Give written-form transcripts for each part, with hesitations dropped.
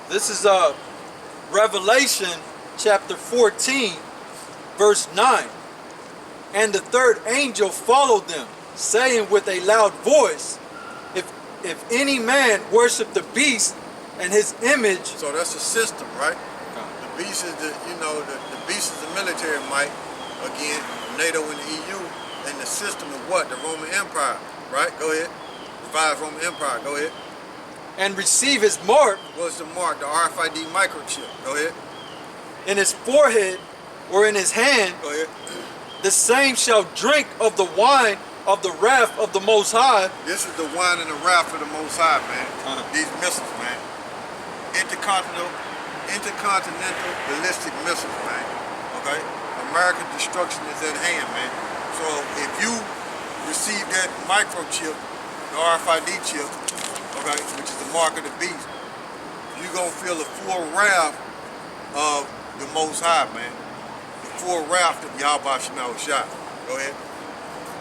This is Revelation chapter 14, verse 9. And the third angel followed them, saying with a loud voice, if any man worship the beast and his image. So that's the system, right? The beast is the beast is the military might, again, NATO and the EU, and the system of what? The Roman Empire, right? Go ahead. The five Roman Empire, go ahead. And receive his mark. What's the mark? The RFID microchip. Go ahead. In his forehead or in his hand. Go ahead. The same shall drink of the wine of the wrath of the Most High. This is the wine and the wrath of the Most High, man. These missiles, man. Intercontinental ballistic missiles, man. Okay? American destruction is at hand, man. So if you receive that microchip, the RFID chip, okay, which is the mark of the beast, you're gonna feel the full wrath of the Most High, man. The full wrath of YAHAWASHI. Go ahead.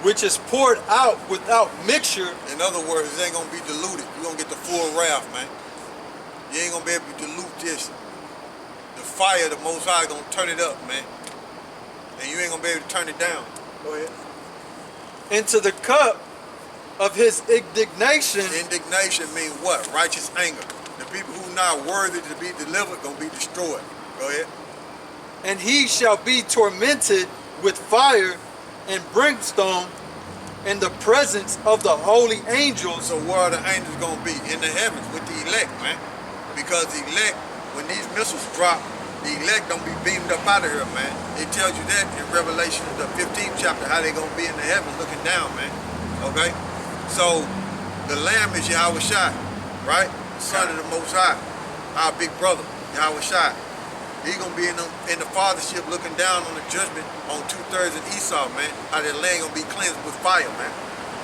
Which is poured out without mixture. In other words, it ain't gonna be diluted. You're gonna get the full wrath, man. You ain't gonna be able to dilute this. The fire of the Most High gonna turn it up, man. And you ain't gonna be able to turn it down. Go ahead. Into the cup of his indignation. Indignation means what? Righteous anger. The people who not worthy to be delivered gonna be destroyed. Go ahead. And he shall be tormented with fire and brimstone in the presence of the holy angels. So where are the angels gonna be? In the heavens with the elect, man. Because the elect, when these missiles drop, the elect don't be beamed up out of here, man. It tells you that in Revelation, the 15th chapter, how they gonna be in the heavens looking down, man. Okay? So the Lamb is YAHAWASHI, right? The Son of the Most High, our big brother, YAHAWASHI. He's gonna be in the fathership looking down on the judgment on 2/3 of Esau, man. How that land gonna be cleansed with fire, man.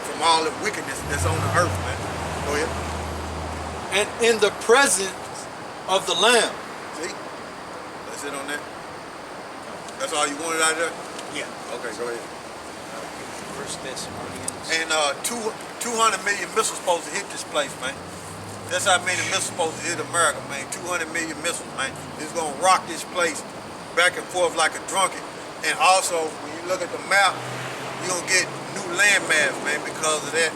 From all the wickedness that's on the earth, man. Go ahead. And in the presence of the Lamb. See? That's it on that. That's all you wanted out of there? Yeah. Okay, go ahead. First Thessalonians. And 200 million missiles supposed to hit this place, man. That's how many missiles supposed to hit America, man. 200 million missiles, man. It's gonna rock this place back and forth like a drunken. And also, when you look at the map, you're gonna get new landmass, man, because of that.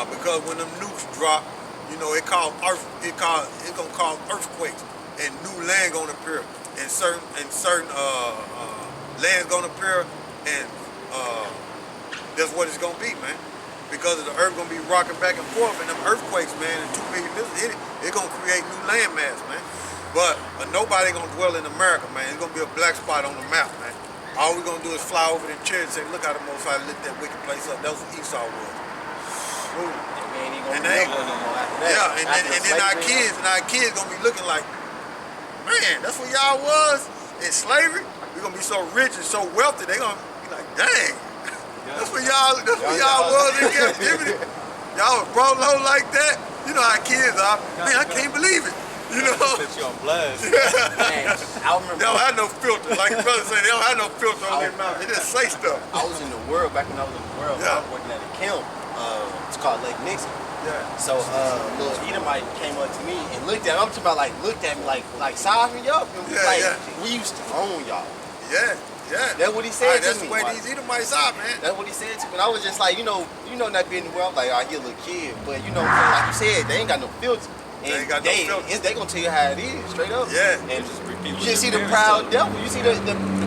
Because when them nukes drop, you know, it's gonna cause earthquakes, and new land gonna appear, and certain land's gonna appear, and that's what it's gonna be, man. Because of the earth gonna be rocking back and forth, and them earthquakes, man, and 2 million missiles hit it, it's gonna create new landmass, man. But nobody gonna dwell in America, man. It's gonna be a black spot on the map, man. All we're gonna do is fly over the church and say, look how the Most High lit that wicked place up. That was what Esau was. Ooh. And they ain't gonna no more after that. Yeah, and then our kids gonna be looking like, man, that's what y'all was in slavery. We're gonna be so rich and so wealthy, they gonna be like, dang. That's what y'all was in captivity. Y'all was brought low like that. You know how kids are. Man, I can't believe it. You know? Put you on blast. Man, I remember. They don't have no filter. Like the brother said, they don't have no filter on their mouth. They just say stuff. I was in the world back when I was in the world. Yeah. I was working at a camp. It's called Lake Nixon. Yeah. So little Edomite came up to me and looked at me. I'm talking about like looked at me like sized me up. And Yeah, like, yeah. we used to own y'all. Yeah, yeah. That's what he said to That's me. the way these Edomites are, man. That's what he said to me. And I was just like, you know, not being in the world, I'm like, oh, he a little kid. But you know, like you said, they ain't got no filter. And They ain't got no filter. They gonna tell you how it is, straight up. Yeah. And you just see the proud devil. You see the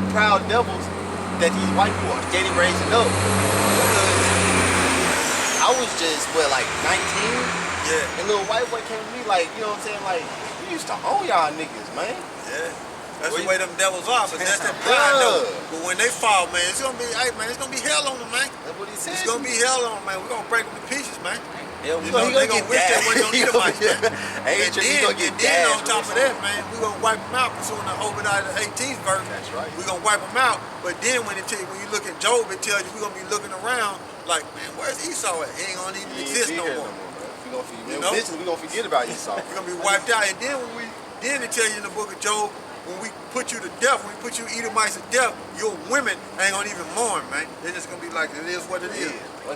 proud devils that these white boys steady raising up. Because I was just, like 19? Yeah. And little white boy came to me like, you know what I'm saying? Like, we used to own y'all niggas, man. Yeah. That's the way them devils are, but that's that pride though. But when they fall, man, it's gonna be, hey man, it's gonna be hell on them, man. That's what he said. It's gonna be hell on them, man. We're gonna break them to pieces, man. Yeah, You know, they gonna wish they wasn't on Edomites, man. Hey, And then on top of that, man, we're gonna wipe them out pursuing the Obadiah the 18th verse. That's right. We're gonna wipe them out. But then when you look at Job, it tells you we're gonna be looking around like, man, where's Esau at? He ain't gonna even exist no more. Eventually we gonna forget about Esau. We're gonna be wiped out. And then then it tell you in the book of Job, when we put you to death, when we put you Edomites to death, your women ain't gonna even mourn, man. They're just gonna be like, it is what it is. What?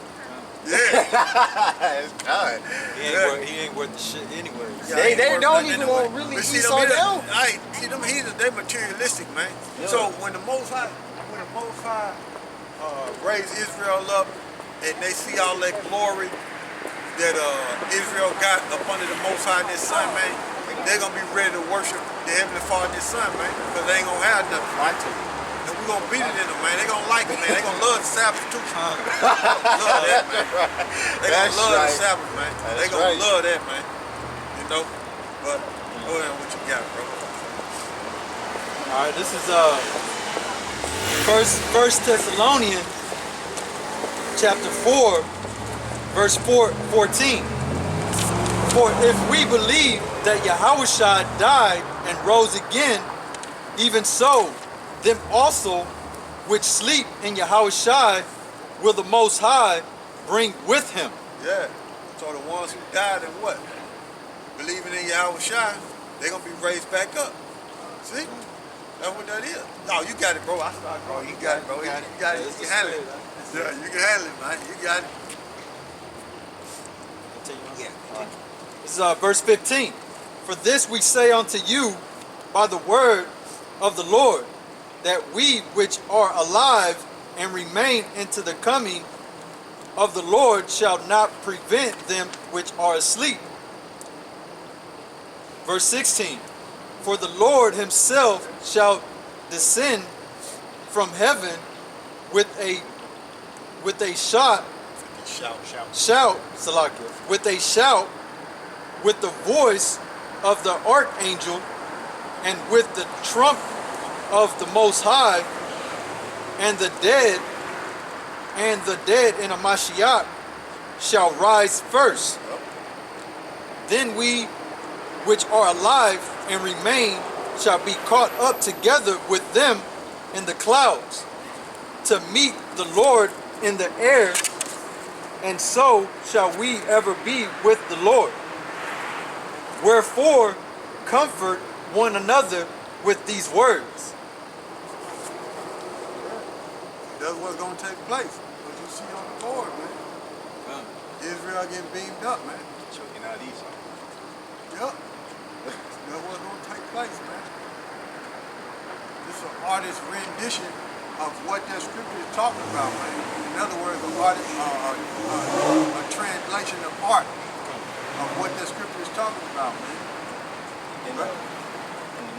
It's God. He ain't worth the shit anyway. Yeah, They don't nothing even anyway. want really But see, Esau down. them heathens, they materialistic, man. Yeah. So when the Most High raised Israel up, and they see all that glory that Israel got up under the Most High and His Son, man, they're gonna be ready to worship the Heavenly Father and His Son, man, because they ain't gonna have nothing. Right to And we're gonna beat it in them, man. They gonna like it, man. They gonna love the Sabbath too. Love that, man. They gonna That's love right. the Sabbath, man. They That's gonna right. love that, man. You know? But go ahead, what you got, bro? All right, this is First Thessalonians chapter 4, verse 14. For if we believe that Yahawashi died and rose again, even so, them also which sleep in Yahawashi will the Most High bring with Him. Yeah. So the ones who died and what? Believing in Yahawashi, they're gonna be raised back up. See? That's what that is. No, you got it, bro. I started, bro. You got it, bro. You got it. You can handle it. Yeah, you can handle it, man. You got it. Yeah. This is verse 15. For this we say unto you by the word of the Lord, that we which are alive and remain into the coming of the Lord shall not prevent them which are asleep. Verse 16. For the Lord Himself shall descend from heaven with a shout, Salakia, with a shout, with the voice of the archangel, and with the trump of the Most High, and the dead in a Mashiach shall rise first. Then we which are alive and remain shall be caught up together with them in the clouds to meet the Lord in the air, and so shall we ever be with the Lord. Wherefore, comfort one another with these words. That's what's gonna take place. What you see on the board, man. Israel getting beamed up, man. choking out Esau. Yep. That's what's gonna take place, man. This is an artist's rendition of what that scripture is talking about, man. In other words, a translation of art of what that scripture is talking about, man. In the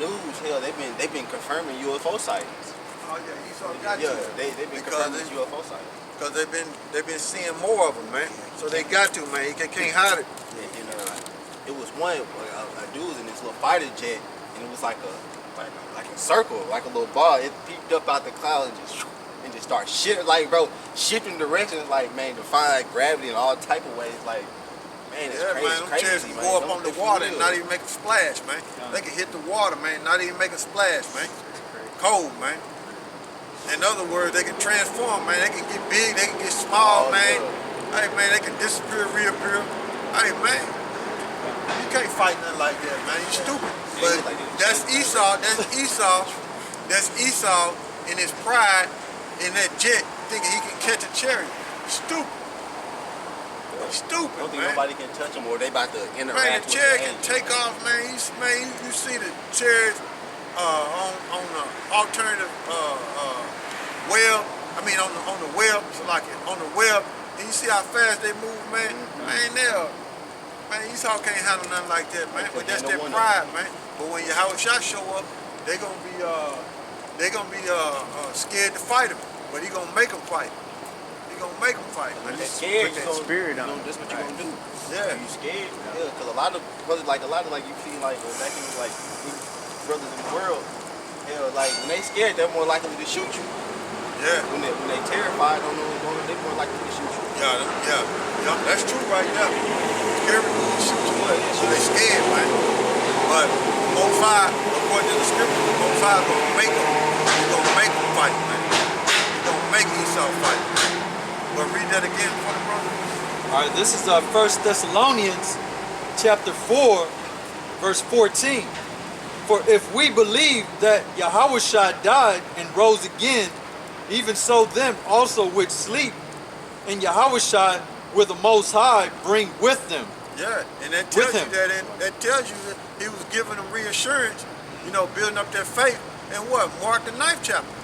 news, hell, they've been confirming UFO sightings. Oh yeah, Esau got Yeah, to. they've been confirming UFO sightings. Because they've been seeing more of them, man. So they got to, man. They can't hide it. Yeah, it was one a dude was in this little fighter jet, and it was like a circle, like a little ball. It peeped up out the clouds and just started shifting directions, like, man, defying gravity in all type of ways, like. Man, it's crazy, man, them chairs can go up on the water and not even make a splash, man. They can hit the water, man, not even make a splash, man. Cold, man. In other words, they can transform, man. They can get big, they can get small, man. Hey, man, they can disappear, reappear. Hey, man, you can't fight nothing like that, man. You stupid. But that's Esau. That's Esau in his pride in that jet, thinking he can catch a chariot. Stupid. Stupid, I don't think man. nobody can touch them, or they about to interact Man, the with chariot the can angel. take off, man. You see the chariots on the alternative web. I mean, on the web, so like on the web, and you see how fast they move, man. Man, Esau can't handle nothing like that, man. But that's their pride, man. But when Yahawashi show up, they gonna be scared to fight him. But he gonna make them fight. He gonna make them fight, man. When they're scared, Put that spirit on that's what you gonna do. Yeah. You scared? Yeah, because a lot of brothers, like you see, like back in like brothers in the world, hell, like when they scared, they're more likely to shoot you. Yeah. When they terrified, don't know what's going on, they're more likely to shoot you. Yeah, that's true right there. Scary people shoot you. So they scared, man. But Most High, according to the scripture, Most High gonna make them. He's gonna make them fight, man. He's gonna make Esau fight. But read that again for the brother. All right, this is 1 Thessalonians chapter 4, verse 14. For if we believe that Yahawashi died and rose again, even so them also which sleep in Yahawashi will the Most High bring with them. Yeah, and that tells you him. that, and that tells you that he was giving them reassurance, you know, building up their faith. And what? Mark the 9th chapter.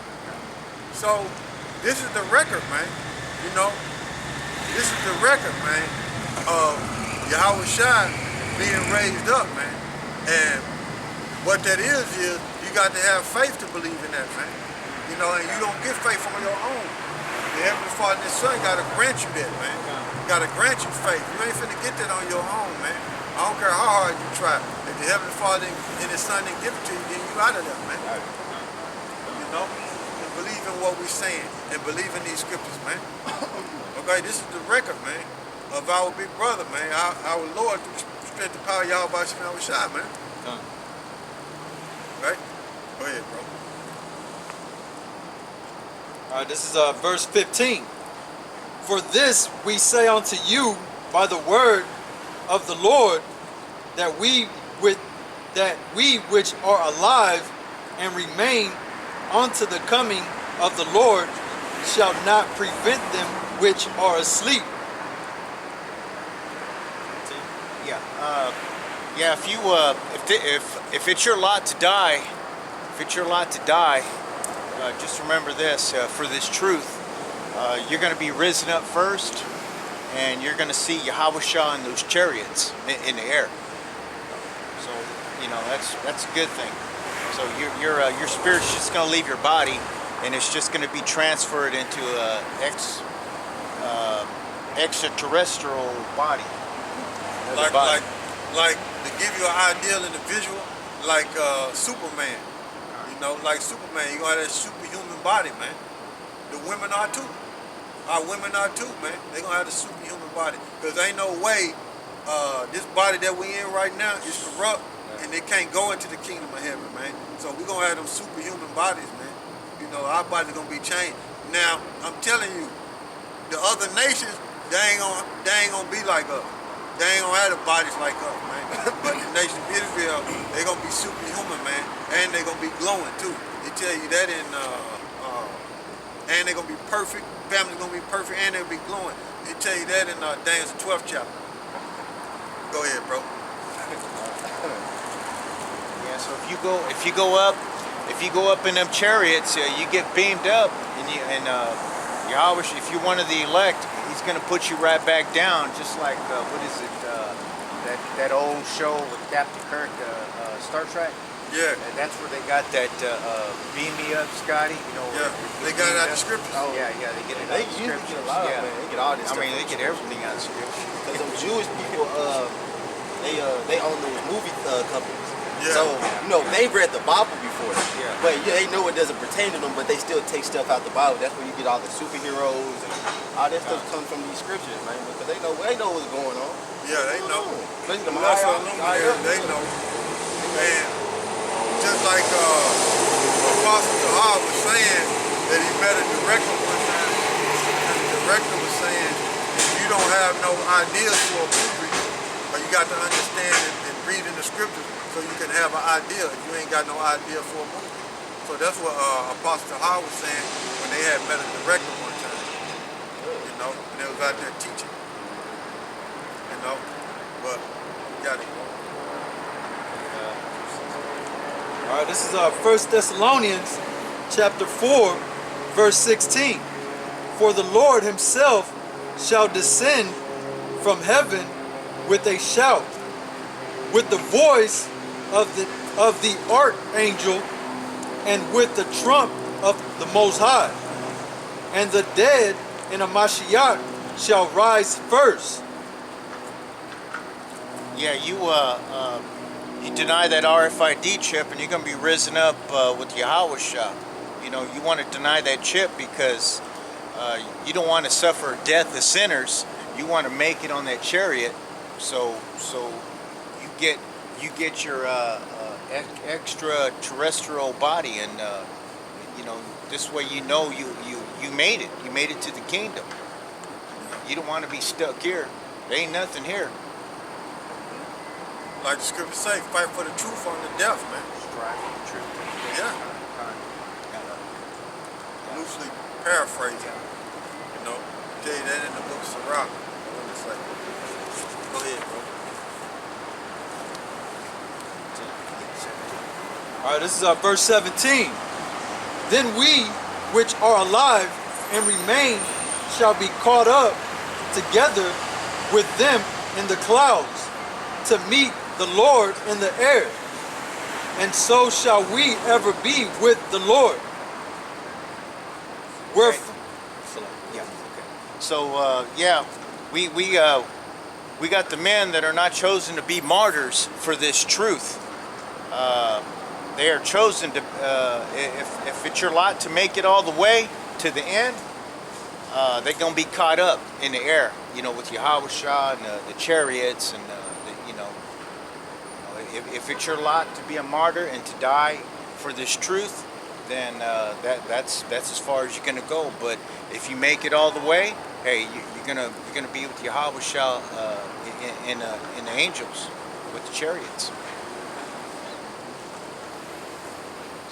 So this is the record, man. You know, this is the record, man, of YAHAWASHI being raised up, man. And what that is you got to have faith to believe in that, man. You know, and you don't get faith on your own. The Heavenly Father and His Son got to grant you that, man. Got to grant you faith. You ain't finna get that on your own, man. I don't care how hard you try. If the Heavenly Father and His Son didn't give it to you, then you out of there, man. You know? And believe in what we're saying and believe in these scriptures, man. Okay, this is the record, man, of our big brother, man. Our Lord, through strength and power, YAHAWASHI, man. Right? Go ahead, bro. All right, this is verse 15. For this we say unto you by the word of the Lord, that we which are alive and remain unto the coming of the Lord shall not prevent them which are asleep. Yeah. If it's your lot to die, just remember this: for this truth, you're going to be risen up first, and you're going to see YAHAWASHI in those chariots in the air. So you know that's a good thing. So your spirit's just going to leave your body, and it's just going to be transferred into extraterrestrial body. Like to give you an ideal individual, like Superman. You know, like Superman, you gonna have that superhuman body, man. The women are too. Our women are too, man. They gonna have the superhuman body. Cause ain't no way this body that we in right now is corrupt, and they can't go into the kingdom of heaven, man. So we gonna have them superhuman bodies, man. You know, our body's gonna be changed. Now, I'm telling you, the other nations, they ain't gonna be like us. They ain't gonna have the bodies like us, man. But the nation of Israel, they gonna be superhuman, man, and they gonna be glowing too. They tell you that in, and they gonna be perfect. Family's gonna be perfect, and they'll be glowing. They tell you that in Daniel's 12th chapter. Go ahead, bro. Yeah. So if you go up in them chariots, you get beamed up, and YAHAWASHI, if you're one of the elect, He's going to put you right back down, just like what is it? That old show with Captain Kirk, Star Trek. Yeah. And that's where they got that beam me up, Scotty. You know. Yeah. They got it out of the scriptures. Oh yeah, they get it out of the scriptures. Get a lot, man. They get all this stuff. I mean, they get everything out of the scriptures. Because some Jewish people, they own those movie companies. Yeah. So, you know, they've read the Bible before. Yeah. But they know it doesn't pertain to them, but they still take stuff out the Bible. That's where you get all the superheroes and all that stuff comes from these scriptures, man. Because they know what's going on. Yeah, they know. Especially the Lesser higher illuminaries, they know. And just like Apostle Tahar was saying that he met a director one time, and the director was saying, if you don't have no ideas for a movie, you got to understand and read in the scriptures so you can have an idea if you ain't got no idea for a movie. So that's what Apostle Tahar was saying when they had met a director one time, you know, and they was out there teaching, you know, but you got it. All right, this is 1 Thessalonians chapter 4, verse 16. For the Lord Himself shall descend from heaven with a shout, with the voice of the archangel, and with the trump of the Most High. And the dead in a Mashiach shall rise first. Yeah, you deny that RFID chip, and you're going to be risen up with YAHAWASHI. You know, you want to deny that chip because you don't want to suffer death as sinners. You want to make it on that chariot, so you get your extraterrestrial body, and you know, this way you know you made it. You made it to the kingdom. You don't want to be stuck here. There ain't nothing here. Like the scriptures say, fight for the truth on the death, man. Strive for the truth. Yeah. Loosely paraphrasing, you know. Tell you that in the book of Sirach. All right, this is verse 17. Then we which are alive and remain shall be caught up together with them in the clouds to meet the Lord in the air. And so shall we ever be with the Lord. Wherefore, Yeah. Okay. So we got the men that are not chosen to be martyrs for this truth. They are chosen to, if it's your lot to make it all the way to the end, they're gonna be caught up in the air, with Yahawah and the chariots, and if it's your lot to be a martyr and to die for this truth, then that's as far as you're gonna go. But if you make it all the way, hey, you're gonna be with Yahawah in the angels with the chariots.